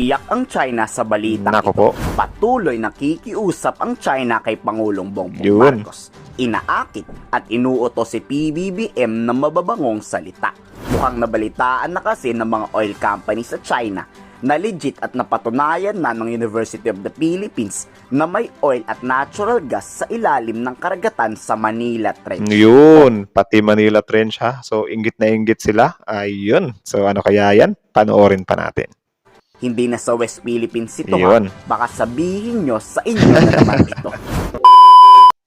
Iyak ang China sa balitang Nako ito. po. Patuloy nakikiusap ang China kay Pangulong Bongbong Yun. Marcos. Inaakit at inuutos si PBBM ng mababangong salita. Mukhang nabalitaan na kasi ng mga oil companies sa China na legit at napatunayan na ng University of the Philippines na may oil at natural gas sa ilalim ng karagatan sa Manila Trench. Yun, pati Manila Trench ha. So, inggit na inggit sila. Ayun. So, ano kaya yan? Panoorin pa natin. Hindi na sa West Philippines ito Yun. ha. Baka sabihin nyo sa inyo na naman ito.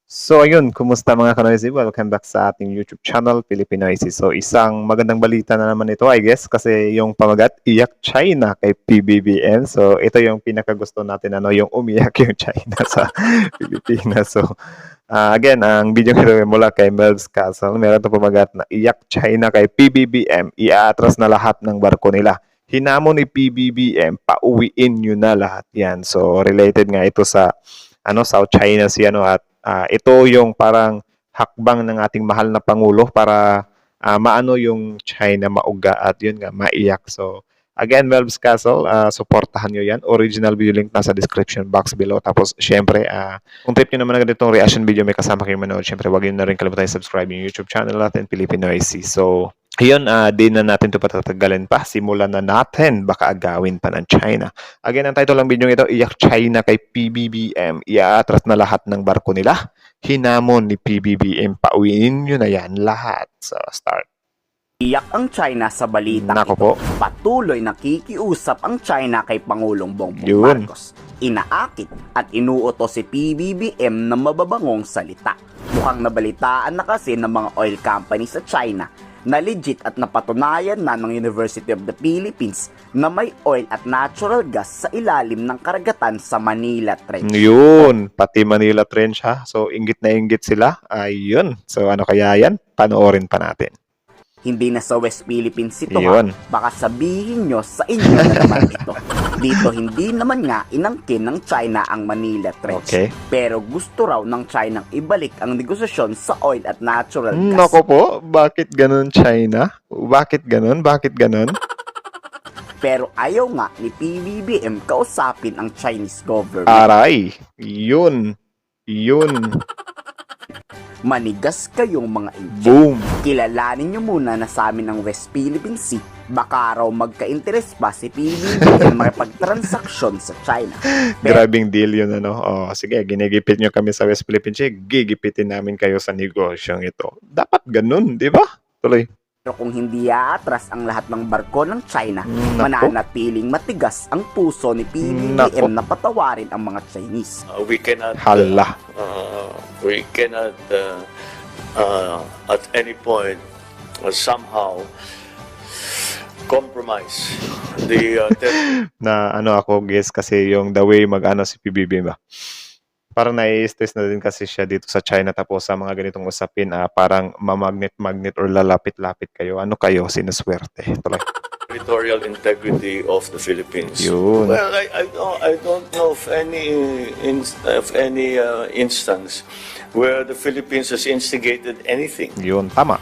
So, ayun. Kumusta mga kanoisy? Welcome back sa ating YouTube channel, Filipinoisy. So, isang magandang balita na naman ito, I guess. Kasi yung pamagat, iyak China kay PBBM. So, ito yung pinakagusto natin, yung umiyak yung China sa Pilipinas. So, again, ang video ito mula kay Melvs Castle. Meron ito pamagat na iyak China kay PBBM. Iaatras na lahat ng barko nila. Hinamon ni PBBM, pauwiin nyo na lahat yan. So, related nga ito sa South China Sea, at ito yung parang hakbang ng ating mahal na Pangulo para maano yung China mauga at yun nga, maiyak. So, again, Melvs Castle, supportahan nyo yan. Original video link nasa description box below. Tapos, syempre, kung trip nyo naman na ganitong reaction video, may kasama kayong manood. Syempre, wag nyo na rin kalimutan subscribe yung YouTube channel natin, Filipinoisy. So, ayun, di na natin ito patatagalin pa. Simulan na natin. Baka agawin pa ng China. Again, ang title ng video ito, iyak China kay PBBM. Iaatras na lahat ng barko nila. Hinamon ni PBBM. Pauwiin nyo na yan lahat. So, start. Iyak ang China sa balitang Nako ito. po. Patuloy nakikiusap ang China kay Pangulong Bongbong Yun. Marcos. Inaakit at inuutos si PBBM ng mababangong salita. Mukhang nabalitaan na kasi ng mga oil companies sa China na legit at napatunayan na ng University of the Philippines na may oil at natural gas sa ilalim ng karagatan sa Manila Trench. Yun, pati Manila Trench ha. So, inggit na inggit sila. Ayun. So, ano kaya yan? Panoorin pa natin. Hindi na sa West Philippines ito Yun. ha. Baka sabihin nyo sa inyo na naman ito. Dito hindi naman nga inangkin ng China ang Manila Trench. Okay. Pero gusto raw ng China ibalik ang negosasyon sa oil at natural gas. Nako po, bakit ganun China? Bakit ganun? Bakit ganun? Pero ayaw nga ni PBBM kausapin ang Chinese government. Aray, yun. Yun. Manigas kayong mga inche. Boom. Kilalanin nyo muna na sa amin ng West Philippine Sea, baka raw magka-interest pa si PBBM makipagtransaksyon sa China. Grabing deal yun, sige, ginigipit nyo kami sa West Philippine Sea, gigipitin namin kayo sa negosyong ito. Dapat ganun, di ba? Tuloy. Pero kung hindi aatras ang lahat ng barko ng China, Nako. mananatiling matigas ang puso ni PBBM Nako. na patawarin ang mga Chinese. We cannot Hala. at any point somehow compromise the Na ako guess kasi yung the way si PBBM ba? Parang nai-stress na din kasi siya dito sa China, tapos sa mga ganitong usapin, parang mamagnet-magnet or lalapit-lapit kayo. Ano kayo? Sinuswerte. Tuloy. territorial integrity of the Philippines. Yun. Well, I don't know of any instance where the Philippines has instigated anything. Yun, tama.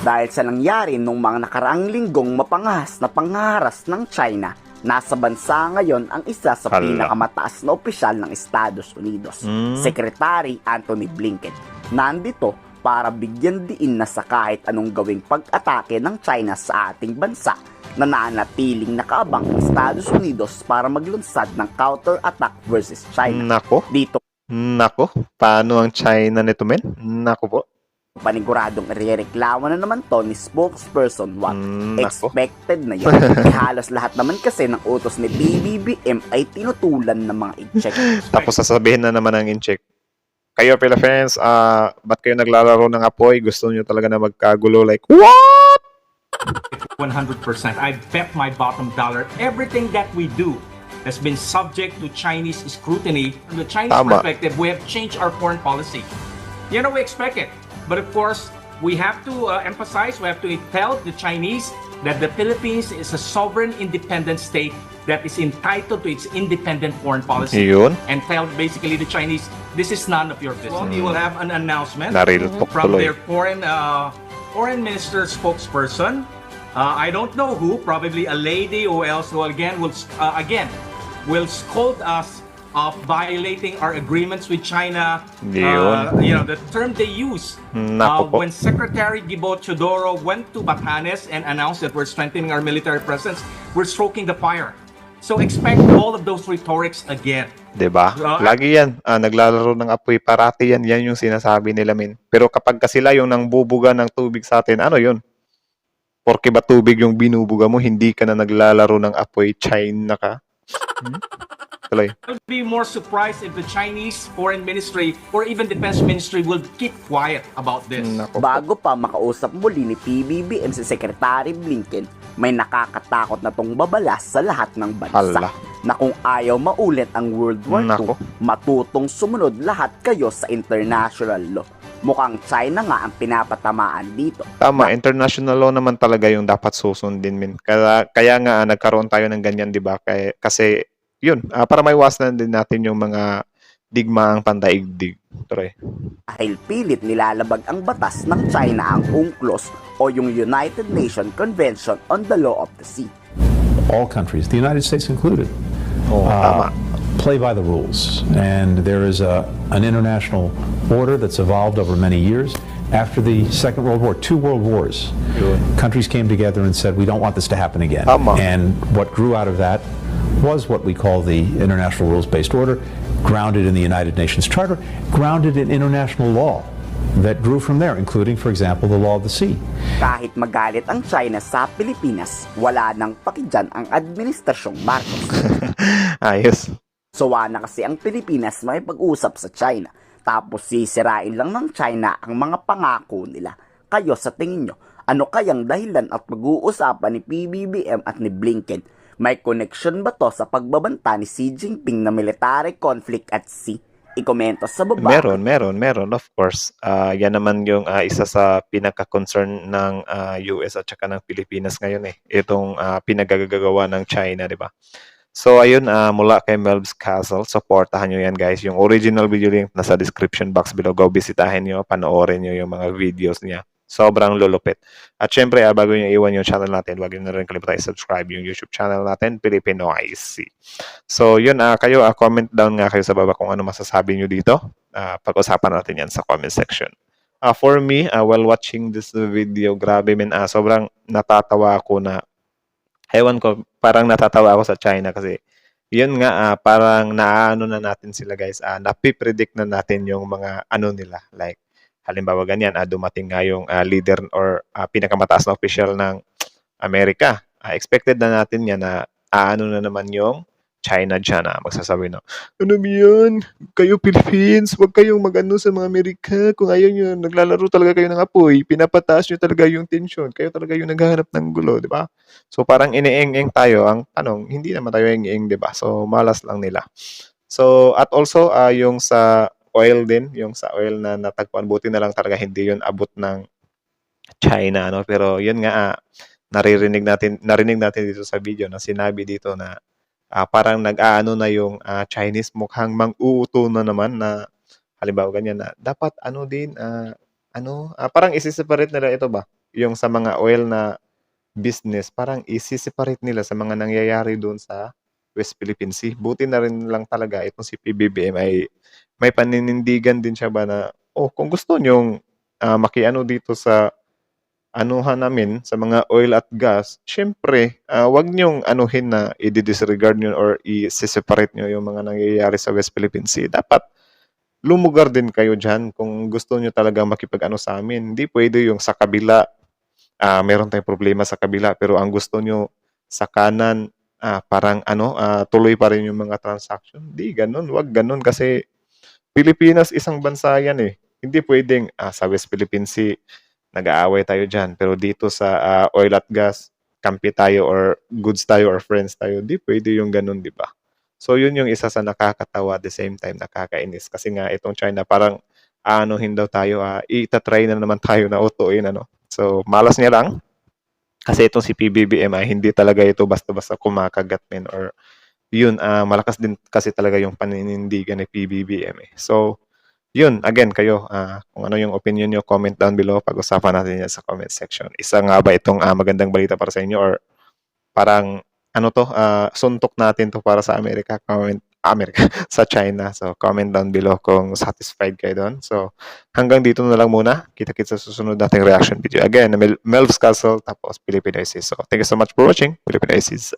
Dahil sa nangyari nung mga nakaraang linggong mapangahas na pangharas ng China, nasa bansa ngayon ang isa sa Hala. pinakamataas na opisyal ng Estados Unidos, Secretary Anthony Blinken. Nandito para bigyan diin na sa kahit anong gawing pag-atake ng China sa ating bansa, na nanatiling nakaabang ang Estados Unidos para maglunsad ng counter-attack versus China. Nako. Dito Nako. Paano ang China nito, men? Nako po. paniguradong irereklamo na naman to ni spokesperson Wang. Nako. Expected na yun. Halos lahat naman kasi ng utos ni BBBM ay tinutulan ng mga i-check. Tapos sasabihin na naman ng in-check. Kayo, Philippines, ba't kayo naglalaro ng apoy? Gusto nyo talaga na magkagulo? Like, what? 100%. I've bet my bottom dollar. Everything that we do has been subject to Chinese scrutiny. From the Chinese Tama. perspective, we have changed our foreign policy. We expect it. But of course, we have to emphasize, we have to tell the Chinese that the Philippines is a sovereign, independent state that is entitled to its independent foreign policy. Yun. And tell basically the Chinese, this is none of your business. You will have an announcement Nariltok from tuloy. their foreign minister spokesperson I don't know who, probably a lady or else who again will scold us of violating our agreements with China. Yun. The term they use Nako po. when Secretary Gibo Chodoro went to Batanes and announced that we're strengthening our military presence, we're stroking the fire. So expect all of those rhetorics again. 'Di ba? Lagi yan. Naglalaro ng apoy. Parati yan. Yan yung sinasabi nila, min. Pero kapag kasi sila yung nangbubuga ng tubig sa atin, ano yun? Porke ba tubig yung binubuga mo, hindi ka na naglalaro ng apoy, China ka? Tuloy. I would be more surprised if the Chinese Foreign Ministry or even Defense Ministry will keep quiet about this. Nako po. Bago pa makausap muli ni PBBM si Secretary Blinken, may nakakatakot na tong babala sa lahat ng bansa. Hala. Na kung ayaw maulit ang World War Nako. II, matutong sumunod lahat kayo sa international law. Mukhang China nga ang pinapatamaan dito. Tama, international law naman talaga yung dapat susundin, min. Kaya nga nagkaroon tayo ng ganyan, 'di ba? Kasi yun, para maiwasan din natin yung mga digmaang pandaigdig. Tuloy. Dahil pilit nilalabag ang batas ng China ang UNCLOS o yung United Nations Convention on the Law of the Sea. All countries, the United States included, Tama. play by the rules. And there is an international order that's evolved over many years. After the Second World War, 2 world wars, countries came together and said, we don't want this to happen again. Tama. And what grew out of that was what we call the International Rules-Based Order, grounded in the United Nations Charter, grounded in international law that grew from there, including, for example, the law of the sea. Kahit magalit ang China sa Pilipinas, wala nang pakidyan ang Administrasyong Marcos. Ayos. Sawa na kasi ang Pilipinas makipag-usap sa China. Tapos sisirain lang ng China ang mga pangako nila. Kayo sa tingin nyo, ano kayang dahilan at pag-uusapan ni PBBM at ni Blinken? May connection ba to sa pagbabanta ni Xi Jinping na military conflict at sea? I-komento sa baba. Meron, of course. Yan naman yung isa sa pinaka-concern ng US at saka ng Pilipinas ngayon eh. Itong pinagagagawa ng China, di ba? So, ayun, mula kay Melb's Castle, supportahan nyo yan, guys. Yung original video link nasa description box below. Go bisitahin nyo, panoorin nyo yung mga videos niya. Sobrang lulupit. At syempre, bago nyo iwan yung channel natin, huwag nyo na rin kalimutan i-subscribe yung YouTube channel natin, Filipino IC. So, yun, kayo, comment down nga kayo sa baba kung ano masasabi nyo dito. Pag-usapan natin yan sa comment section. For me, while watching this video, grabe min, sobrang natatawa ako na, ewan ko, parang natatawa ako sa China kasi, yun nga, parang naano na natin sila, guys. Napipredict na natin yung mga ano nila, like, halimbawa ganyan, dumating nga yung leader or pinakamataas na official ng Amerika. Expected na natin yan na ano na naman yung China dyan. Magsasabi na, ano ba yan? Kayo Philippines, huwag kayong mag-ano sa mga Amerika. Kung ayaw nyo, naglalaro talaga kayo ng apoy. Pinapataas nyo talaga yung tension. Kayo talaga yung naghahanap ng gulo, di ba? So parang inieng-eng tayo. Ang tanong, hindi naman tayo eng-eng, di ba? So malas lang nila. So, at also, yung sa oil din, yung sa oil na natagpuan, buti na lang talaga hindi yun abot ng China, ano? Pero yun nga, narinig natin dito sa video na sinabi dito na parang nag-aano na yung Chinese, mukhang mang-uuto na naman na halimbawa ganyan na dapat ano din, parang isi-separate nila ito ba? Yung sa mga oil na business, parang isi-separate nila sa mga nangyayari doon sa West Philippine Sea. Buti na rin lang talaga itong si PBBM ay may paninindigan din siya ba na, kung gusto nyong makiano dito sa anuhan namin, sa mga oil at gas, syempre, wag nyong anuhin na i-disregard nyo or i-separate nyo yung mga nangyayari sa West Philippine Sea. Dapat lumugar din kayo dyan kung gusto nyo talaga makipag-ano sa amin. Hindi pwede yung sa kabila, meron tayong problema sa kabila, pero ang gusto nyo sa kanan, parang tuloy pa rin yung mga transaction. Hindi, ganun. Wag ganun kasi Pilipinas isang bansa yan eh. Hindi pwedeng sa West Philippine Sea nag-aaway tayo dyan. Pero dito sa oil at gas, kampi tayo or goods tayo or friends tayo. Hindi pwede yung ganun, di ba? So yun yung isa sa nakakatawa at the same time nakakainis. Kasi nga itong China parang anuhin daw tayo, itatry na naman tayo na utuin. So malas niya lang. Kasi itong si PBBM hindi talaga ito basta-basta kumakagat men or yun, malakas din kasi talaga yung paninindigan ni PBBM eh. So, yun, again, kayo, kung ano yung opinion nyo, comment down below. Pag-usapan natin yan sa comment section. Isa nga ba itong magandang balita para sa inyo, or parang ano to, suntok natin to para sa Amerika, sa China. So, comment down below kung satisfied kayo doon. So, hanggang dito na lang muna. Kita-kits sa susunod nating reaction video. Again, Melv's Castle, tapos Philippine ISIS. So, thank you so much for watching, Philippine ISIS.